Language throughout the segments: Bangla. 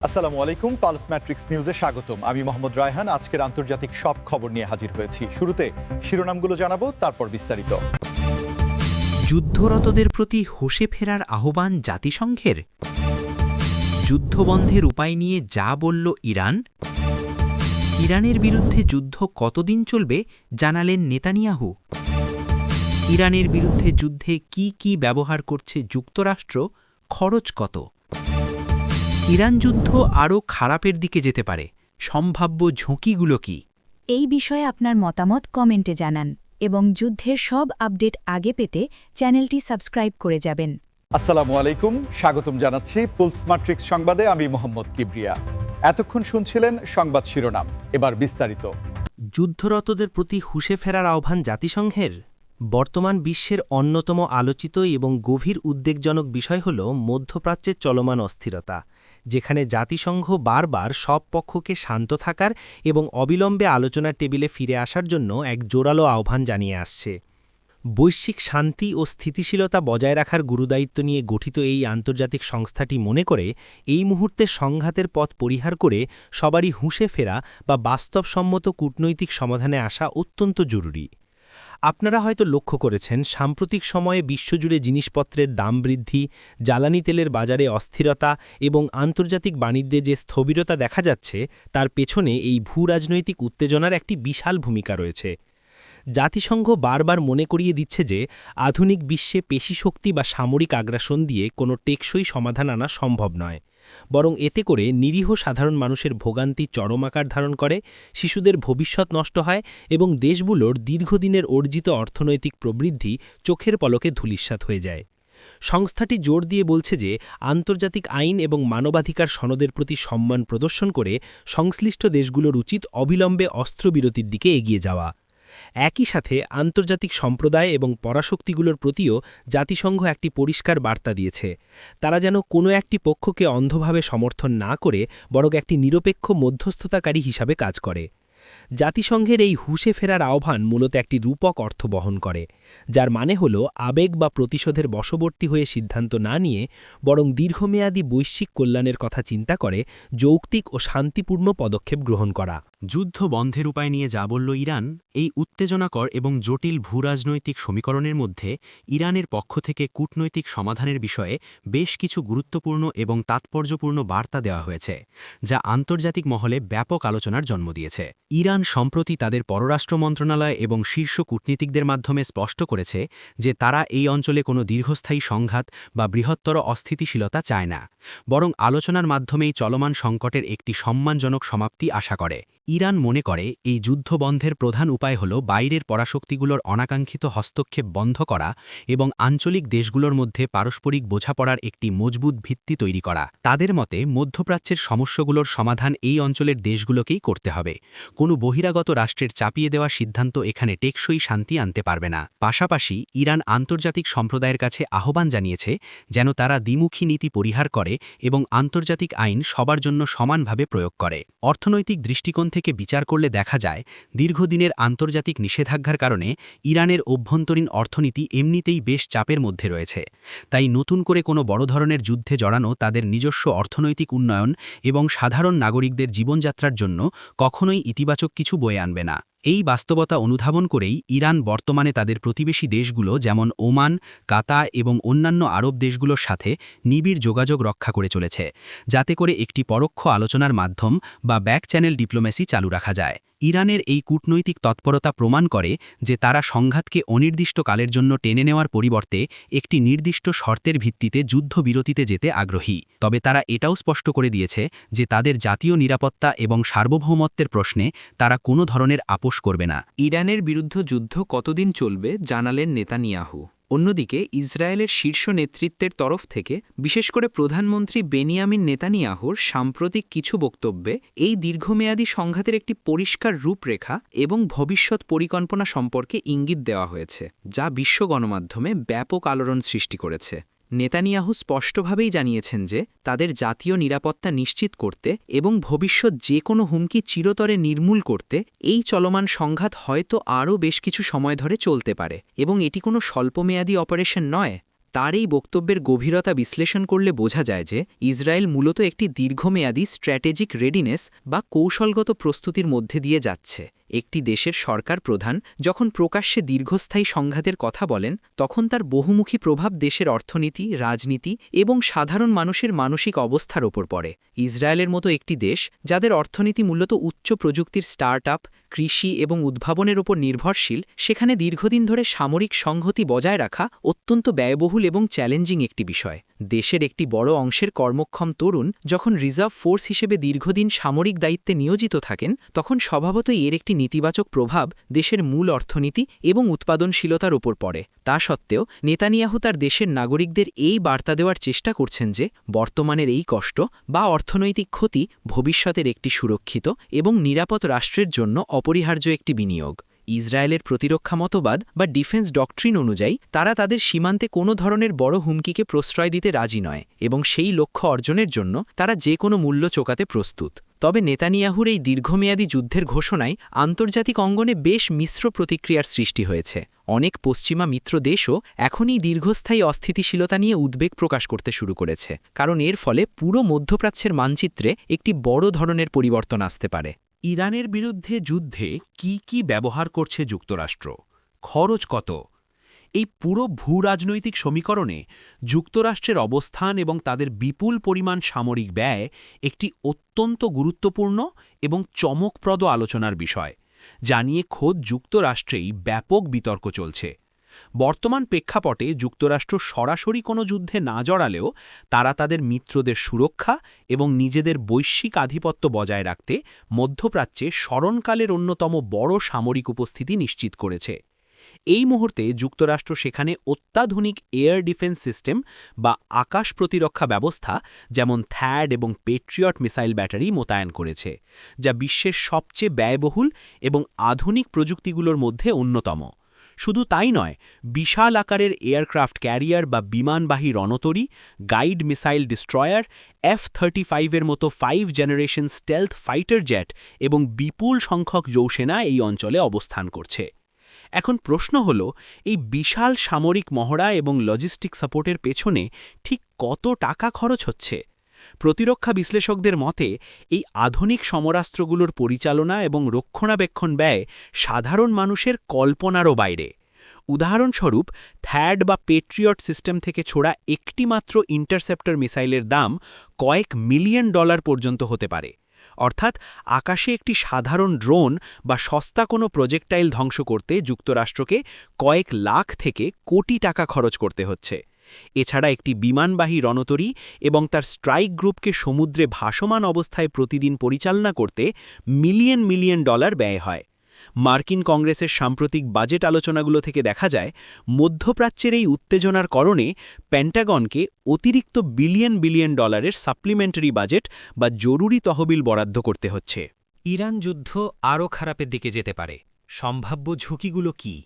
আসসালামু আলাইকুম, পালস ম্যাট্রিক্স নিউজে স্বাগতম। আমি মোহাম্মদ রায়হান। আজকের আন্তর্জাতিক সব খবর নিয়ে হাজির হয়েছি। শুরুতে শিরোনামগুলো জানাবো, তারপর বিস্তারিত। যুদ্ধরতদের প্রতি হোশে ফেরার আহ্বান জাতিসংঘের। যুদ্ধবন্ধের উপায় নিয়ে যা বলল ইরান। ইরানের বিরুদ্ধে যুদ্ধ কতদিন চলবে জানালেন নেতানিয়াহু। ইরানের বিরুদ্ধে যুদ্ধে কি কি ব্যবহার করছে যুক্তরাষ্ট্র, খরচ কত। ইরান যুদ্ধ আরও খারাপের দিকে যেতে পারে, সম্ভাব্য ঝুঁকিগুলো কি? এই বিষয়ে আপনার মতামত কমেন্টে জানান এবং যুদ্ধের সব আপডেট আগে পেতে চ্যানেলটি সাবস্ক্রাইব করে যাবেন। আসসালামু আলাইকুম, স্বাগতম জানাচ্ছি পালস ম্যাট্রিক্স সংবাদে। আমি মোহাম্মদ কিবরিয়া। এতক্ষণ শুনছিলেন সংবাদ শিরোনাম, এবার বিস্তারিত। যুদ্ধরতদের প্রতি হুঁশে ফেরার আহ্বান জাতিসংঘের। বর্তমান বিশ্বের অন্যতম আলোচিত এবং গভীর উদ্বেগজনক বিষয় হল মধ্যপ্রাচ্যের চলমান অস্থিরতা, যেখানে জাতিসংঘ বারবার সব পক্ষকে শান্ত থাকার এবং অবিলম্বে আলোচনার টেবিলে ফিরে আসার জন্য এক জোরালো আহ্বান জানিয়ে আসছে। বৈশ্বিক শান্তি ও স্থিতিশীলতা বজায় রাখার গুরুদায়িত্ব নিয়ে গঠিত এই আন্তর্জাতিক সংস্থাটি মনে করে এই মুহূর্তে সংঘাতের পথ পরিহার করে সবারই হুঁশে ফেরা বা বাস্তবসম্মত কূটনৈতিক সমাধানে আসা অত্যন্ত জরুরি। আপনারা হয়তো লক্ষ্য করেছেন, সাম্প্রতিক সময়ে বিশ্বজুড়ে জিনিসপত্রের দাম বৃদ্ধি, জ্বালানি তেলের বাজারে অস্থিরতা এবং আন্তর্জাতিক বাণিজ্যে যে স্থবিরতা দেখা যাচ্ছে, তার পেছনে এই ভূরাজনৈতিক উত্তেজনার একটি বিশাল ভূমিকা রয়েছে। জাতিসংঘ বারবার মনে করিয়ে দিচ্ছে যে আধুনিক বিশ্বে পেশিশক্তি বা সামরিক আগ্রাসন দিয়ে কোনো টেকসই সমাধান আনা সম্ভব নয়, বরং এতে করে নিরীহ সাধারণ মানুষের ভোগান্তি চরম আকার ধারণ করে, শিশুদের ভবিষ্যৎ নষ্ট হয় এবং দেশগুলোর দীর্ঘদিনের অর্জিত অর্থনৈতিক প্রবৃদ্ধি চোখের পলকে ধূলিসাৎ হয়ে যায়। সংস্থাটি জোর দিয়ে বলছে যে আন্তর্জাতিক আইন এবং মানবাধিকার সনদের প্রতি সম্মান প্রদর্শন করে সংশ্লিষ্ট দেশগুলোর উচিত অবিলম্বে অস্ত্রবিরতির দিকে এগিয়ে যাওয়া। একই সাথে আন্তর্জাতিক সম্প্রদায় এবং পরাশক্তিগুলোর প্রতিও জাতিসংঘ একটি পরিষ্কার বার্তা দিয়েছে, তারা যেন কোনো একটি পক্ষকে অন্ধভাবে সমর্থন না করে বরং একটি নিরপেক্ষ মধ্যস্থতাকারী হিসাবে কাজ করে। জাতিসংঘের এই হুঁশে ফেরার আহ্বান মূলত একটি রূপক অর্থ বহন করে, যার মানে হল আবেগ বা প্রতিশোধের বশবর্তী হয়ে সিদ্ধান্ত না নিয়ে বরং দীর্ঘমেয়াদী বৈশ্বিক কল্যাণের কথা চিন্তা করে যৌক্তিক ও শান্তিপূর্ণ পদক্ষেপ গ্রহণ করা। যুদ্ধ বন্ধের উপায় নিয়ে যা বলল ইরান। এই উত্তেজনাকর এবং জটিল ভূরাজনৈতিক সমীকরণের মধ্যে ইরানের পক্ষ থেকে কূটনৈতিক সমাধানের বিষয়ে বেশ কিছু গুরুত্বপূর্ণ এবং তাৎপর্যপূর্ণ বার্তা দেওয়া হয়েছে, যা আন্তর্জাতিক মহলে ব্যাপক আলোচনার জন্ম দিয়েছে। ইরান সম্প্রতি তাদের পররাষ্ট্র মন্ত্রণালয় এবং শীর্ষ কূটনীতিকদের মাধ্যমে স্পষ্ট করেছে যে তারা এই অঞ্চলে কোনো দীর্ঘস্থায়ী সংঘাত বা বৃহত্তর অস্থিতিশীলতা চায় না, বরং আলোচনার মাধ্যমেই চলমান সংকটের একটি সম্মানজনক সমাপ্তি আশা করে। ইরান মনে করে এই যুদ্ধ বন্ধের প্রধান উপায় হল বাইরের পরাশক্তিগুলোর অনাকাঙ্ক্ষিত হস্তক্ষেপ বন্ধ করা এবং আঞ্চলিক দেশগুলোর মধ্যে পারস্পরিক বোঝাপড়ার একটি মজবুত ভিত্তি তৈরি করা। তাদের মতে মধ্যপ্রাচ্যের সমস্যাগুলোর সমাধান এই অঞ্চলের দেশগুলোকেই করতে হবে। কোনো বহিরাগত রাষ্ট্রের চাপিয়ে দেওয়া সিদ্ধান্ত এখানে টেকসই শান্তি আনতে পারবে না। পাশাপাশি ইরান আন্তর্জাতিক সম্প্রদায়ের কাছে আহ্বান জানিয়েছে যেন তারা দ্বিমুখী নীতি পরিহার করে এবং আন্তর্জাতিক আইন সবার জন্য সমানভাবে প্রয়োগ করে। অর্থনৈতিক দৃষ্টিকোণ থেকে বিচার করলে দেখা যায়, দীর্ঘদিনের আন্তর্জাতিক নিষেধাজ্ঞার কারণে ইরানের অভ্যন্তরীণ অর্থনীতি এমনিতেই বেশ চাপের মধ্যে রয়েছে। তাই নতুন করে কোনো বড় ধরনের যুদ্ধে জড়ানো তাদের নিজস্ব অর্থনৈতিক উন্নয়ন এবং সাধারণ নাগরিকদের জীবনযাত্রার জন্য কখনোই ইতিবাচক কিছু বয়ে আনবে না। এই বাস্তবতা অনুধাবন করেই ইরান বর্তমানে তাদের প্রতিবেশী দেশগুলো যেমন ওমান, কাতার এবং অন্যান্য আরব দেশগুলোর সাথে নিবিড় যোগাযোগ রক্ষা করে চলেছে, যাতে করে একটি পরোক্ষ আলোচনার মাধ্যম বা ব্যাক চ্যানেল ডিপ্লোমেসি চালু রাখা যায়। ইরানের এই কূটনৈতিক তৎপরতা প্রমাণ করে যে তারা সংঘাতকে অনির্দিষ্টকালের জন্য টেনে নেওয়ার পরিবর্তে একটি নির্দিষ্ট শর্তের ভিত্তিতে যুদ্ধবিরতিতে যেতে আগ্রহী। তবে তারা এটাও স্পষ্ট করে দিয়েছে যে তাদের জাতীয় নিরাপত্তা এবং সার্বভৌমত্বের প্রশ্নে তারা কোনো ধরনের আপোষ করবে না। ইরানের বিরুদ্ধে যুদ্ধ কতদিন চলবে জানালেন নেতানিয়াহু। অন্যদিকে ইসরায়েলের শীর্ষ নেতৃত্বের তরফ থেকে বিশেষ করে প্রধানমন্ত্রী বেনিয়ামিন নেতানিয়াহুর সাম্প্রতিক কিছু বক্তব্যে এই দীর্ঘমেয়াদী সংঘাতের একটি পরিষ্কার রূপরেখা এবং ভবিষ্যৎ পরিকল্পনা সম্পর্কে ইঙ্গিত দেওয়া হয়েছে, যা বিশ্ব গণমাধ্যমে ব্যাপক আলোড়ন সৃষ্টি করেছে। নেতানিয়াহু স্পষ্টভাবেই জানিয়েছেন যে তাদের জাতীয় নিরাপত্তা নিশ্চিত করতে এবং ভবিষ্যৎ যে কোনো হুমকি চিরতরে নির্মূল করতে এই চলমান সংঘাত হয়তো আরও বেশ কিছু সময় ধরে চলতে পারে এবং এটি কোনো স্বল্পমেয়াদী অপারেশন নয়। তার এই বক্তব্যের গভীরতা বিশ্লেষণ করলে বোঝা যায় যে ইসরায়েল মূলত একটি দীর্ঘমেয়াদী স্ট্র্যাটেজিক রেডিনেস বা কৌশলগত প্রস্তুতির মধ্যে দিয়ে যাচ্ছে। একটি দেশের সরকার প্রধান যখন প্রকাশ্যে দীর্ঘস্থায়ী সংঘাতের কথা বলেন, তখন তার বহুমুখী প্রভাব দেশের অর্থনীতি, রাজনীতি এবং সাধারণ মানুষের মানসিক অবস্থার ওপর পড়ে। ইসরায়েলের মতো একটি দেশ, যাদের অর্থনীতি মূলত উচ্চ প্রযুক্তির স্টার্টআপ, কৃষি এবং উদ্ভাবনের ওপর নির্ভরশীল, সেখানে দীর্ঘদিন ধরে সামরিক সংহতি বজায় রাখা অত্যন্ত ব্যয়বহুল এবং চ্যালেঞ্জিং একটি বিষয়। দেশের একটি বড় অংশের কর্মক্ষম তরুণ যখন রিজার্ভ ফোর্স হিসেবে দীর্ঘদিন সামরিক দায়িত্বে নিয়োজিত থাকেন, তখন স্বভাবতই এর একটি নেতিবাচক প্রভাব দেশের মূল অর্থনীতি এবং উৎপাদনশীলতার ওপর পড়ে। তা সত্ত্বেও নেতানিয়াহু তার দেশের নাগরিকদের এই বার্তা দেওয়ার চেষ্টা করছেন যে বর্তমানের এই কষ্ট বা অর্থনৈতিক ক্ষতি ভবিষ্যতের একটি সুরক্ষিত এবং নিরাপদ রাষ্ট্রের জন্য অপরিহার্য একটি বিনিয়োগ। ইসরায়েলের প্রতিরক্ষা মতবাদ বা ডিফেন্স ডক্ট্রিন অনুযায়ী তারা তাদের সীমান্তে কোনো ধরনের বড় হুমকিকে প্রশ্রয় দিতে রাজি নয় এবং সেই লক্ষ্য অর্জনের জন্য তারা যে কোনো মূল্য চোকাতে প্রস্তুত। তবে নেতানিয়াহুর এই দীর্ঘমেয়াদী যুদ্ধের ঘোষণায় আন্তর্জাতিক অঙ্গনে বেশ মিশ্র প্রতিক্রিয়ার সৃষ্টি হয়েছে। অনেক পশ্চিমা মিত্র দেশও এখনই দীর্ঘস্থায়ী অস্থিতিশীলতা নিয়ে উদ্বেগ প্রকাশ করতে শুরু করেছে, কারণ এর ফলে পুরো মধ্যপ্রাচ্যের মানচিত্রে একটি বড় ধরনের পরিবর্তন আসতে পারে। ইরানের বিরুদ্ধে যুদ্ধে কি ব্যবহার করছে যুক্তরাষ্ট্র, খরচ কত? এই পুরো ভূরাজনৈতিক সমীকরণে যুক্তরাষ্ট্রের অবস্থান এবং তাদের বিপুল পরিমাণ সামরিক ব্যয় একটি অত্যন্ত গুরুত্বপূর্ণ এবং চমকপ্রদ আলোচনার বিষয়, যা নিয়ে খোদ যুক্তরাষ্ট্রেই ব্যাপক বিতর্ক চলছে। বর্তমান প্রেক্ষাপটে যুক্তরাষ্ট্র সরাসরি কোনো যুদ্ধে না জড়ালেও তারা তাদের মিত্রদের সুরক্ষা এবং নিজেদের বৈশ্বিক আধিপত্য বজায় রাখতে মধ্যপ্রাচ্যে স্মরণকালের অন্যতম বড় সামরিক উপস্থিতি নিশ্চিত করেছে। এই মুহূর্তে যুক্তরাষ্ট্র সেখানে অত্যাধুনিক এয়ার ডিফেন্স সিস্টেম বা আকাশ প্রতিরক্ষা ব্যবস্থা যেমন থ্যাড এবং পেট্রিয়ট মিসাইল ব্যাটারি মোতায়েন করেছে, যা বিশ্বের সবচেয়ে ব্যয়বহুল এবং আধুনিক প্রযুক্তিগুলোর মধ্যে অন্যতম। শুধু তাই নয়, বিশাল আকারের এয়ারক্রাফট ক্যারিয়ার বা বিমানবাহী রণতরী, গাইড মিসাইল ডিস্ট্রয়ার, F-35-এর মতো 5 জেনারেশন স্টেলথ ফাইটার জেট এবং বিপুল সংখ্যক যৌসেনা এই অঞ্চলে অবস্থান করছে। এখন প্রশ্ন হল, এই বিশাল সামরিক মহড়া এবং লজিস্টিক সাপোর্টের পেছনে ঠিক কত টাকা খরচ হচ্ছে? প্রতিরক্ষা বিশ্লেষকদের মতে এই আধুনিক সমরাস্ত্রগুলোর পরিচালনা এবং রক্ষণাবেক্ষণ ব্যয় সাধারণ মানুষের কল্পনারও বাইরে। উদাহরণস্বরূপ, থ্যাড বা পেট্রিয়ট সিস্টেম থেকে ছোড়া একটি মাত্র ইন্টারসেপ্টর মিসাইলের দাম কয়েক মিলিয়ন ডলার পর্যন্ত হতে পারে। অর্থাৎ আকাশে একটি সাধারণ ড্রোন বা সস্তা কোনো প্রজেক্টাইল ধ্বংস করতে যুক্তরাষ্ট্রকে কয়েক লাখ থেকে কোটি টাকা খরচ করতে হচ্ছে। এছাড়া একটি বিমানবাহী রণতরী এবং তার স্ট্রাইক গ্রুপকে সমুদ্রে ভাসমান অবস্থায় প্রতিদিন পরিচালনা করতে মিলিয়ন মিলিয়ন ডলার ব্যয় হয়। মার্কিন কংগ্রেসের সাম্প্রতিক বাজেট আলোচনাগুলো থেকে দেখা যায়, মধ্যপ্রাচ্যের এই উত্তেজনার কারণে পেন্টাগনকে অতিরিক্ত বিলিয়ন বিলিয়ন ডলারের সাপ্লিমেন্টারি বাজেট বা জরুরি তহবিল বরাদ্দ করতে হচ্ছে। ইরান যুদ্ধ আরও খারাপের দিকে যেতে পারে। সম্ভাব্য ঝুঁকিগুলো কি?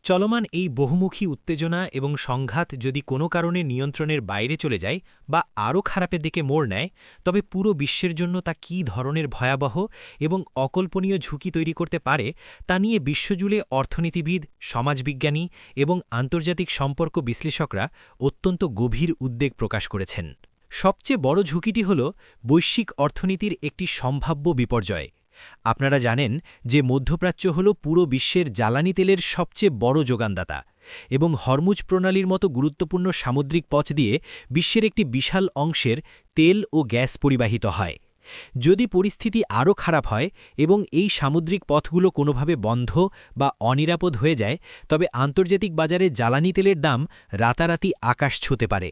চলমান এই বহুমুখী উত্তেজনা এবং সংঘাত যদি কোনো কারণে নিয়ন্ত্রণের বাইরে চলে যায় বা আরও খারাপের দিকে মোড় নেয়, তবে পুরো বিশ্বের জন্য তা কী ধরনের ভয়াবহ এবং অকল্পনীয় ঝুঁকি তৈরি করতে পারে তা নিয়ে বিশ্বজুড়ে অর্থনীতিবিদ, সমাজবিজ্ঞানী এবং আন্তর্জাতিক সম্পর্ক বিশ্লেষকরা অত্যন্ত গভীর উদ্বেগ প্রকাশ করেছেন। সবচেয়ে বড় ঝুঁকিটি হল বৈশ্বিক অর্থনীতির একটি সম্ভাব্য বিপর্যয়। আপনারা জানেন যে মধ্যপ্রাচ্য হল পুরো বিশ্বের জ্বালানি তেলের সবচেয়ে বড় যোগানদাতা এবং হরমুজ প্রণালীর মতো গুরুত্বপূর্ণ সামুদ্রিক পথ দিয়ে বিশ্বের একটি বিশাল অংশের তেল ও গ্যাস পরিবাহিত হয়। যদি পরিস্থিতি আরও খারাপ হয় এবং এই সামুদ্রিক পথগুলো কোনোভাবে বন্ধ বা অনিরাপদ হয়ে যায়, তবে আন্তর্জাতিক বাজারে জ্বালানি তেলের দাম রাতারাতি আকাশ ছুঁতে পারে।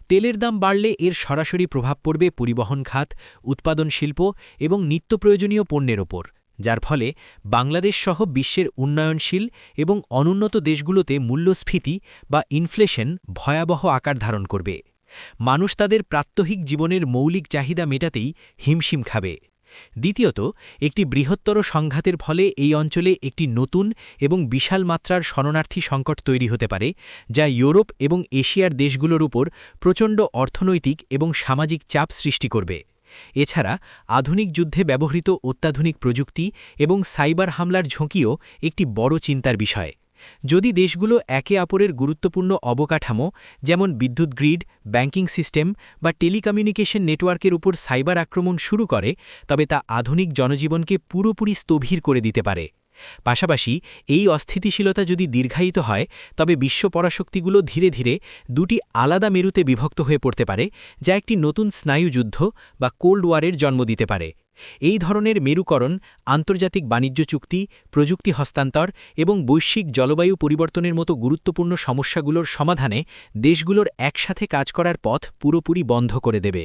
তেলের দাম বাড়লে এর সরাসরি প্রভাব পড়বে পরিবহন খাত, উৎপাদন শিল্প এবং নিত্যপ্রয়োজনীয় পণ্যের ওপর, যার ফলে বাংলাদেশ সহ বিশ্বের উন্নয়নশীল এবং অনুন্নত দেশগুলোতে মূল্যস্ফীতি বা ইনফ্লেশন ভয়াবহ আকার ধারণ করবে। মানুষ তাদের প্রাত্যহিক জীবনের মৌলিক চাহিদা মেটাতেই হিমশিম খাবে। দ্বিতীয়ত, একটি বৃহত্তর সংঘাতের ফলে এই অঞ্চলে একটি নতুন এবং বিশাল মাত্রার শরণার্থী সংকট তৈরি হতে পারে, যা ইউরোপ এবং এশিয়ার দেশগুলোর উপর প্রচণ্ড অর্থনৈতিক এবং সামাজিক চাপ সৃষ্টি করবে। এছাড়া আধুনিক যুদ্ধে ব্যবহৃত অত্যাধুনিক প্রযুক্তি এবং সাইবার হামলার ঝুঁকিও একটি বড় চিন্তার বিষয়। যদি দেশগুলো একে অপরের গুরুত্বপূর্ণ অবকাঠামো যেমন বিদ্যুৎ গ্রিড, ব্যাংকিং সিস্টেম বা টেলিকমিউনিকেশন নেটওয়ার্কের উপর সাইবার আক্রমণ শুরু করে তবে তা আধুনিক জনজীবনকে পুরোপুরি স্থবির করে দিতে পারে। পাশাপাশি এই অস্থিতিশীলতা যদি দীর্ঘায়িত হয় তবে বিশ্ব পরাশক্তিগুলো ধীরে ধীরে দুটি আলাদা মেরুতে বিভক্ত হয়ে পড়তে পারে, যা একটি নতুন স্নায়ুযুদ্ধ বা কোল্ড ওয়ারের জন্ম দিতে পারে। এই ধরনের মেরুকরণ আন্তর্জাতিক বাণিজ্য চুক্তি, প্রযুক্তি হস্তান্তর এবং বৈশ্বিক জলবায়ু পরিবর্তনের মতো গুরুত্বপূর্ণ সমস্যাগুলোর সমাধানে দেশগুলোর একসাথে কাজ করার পথ পুরোপুরি বন্ধ করে দেবে।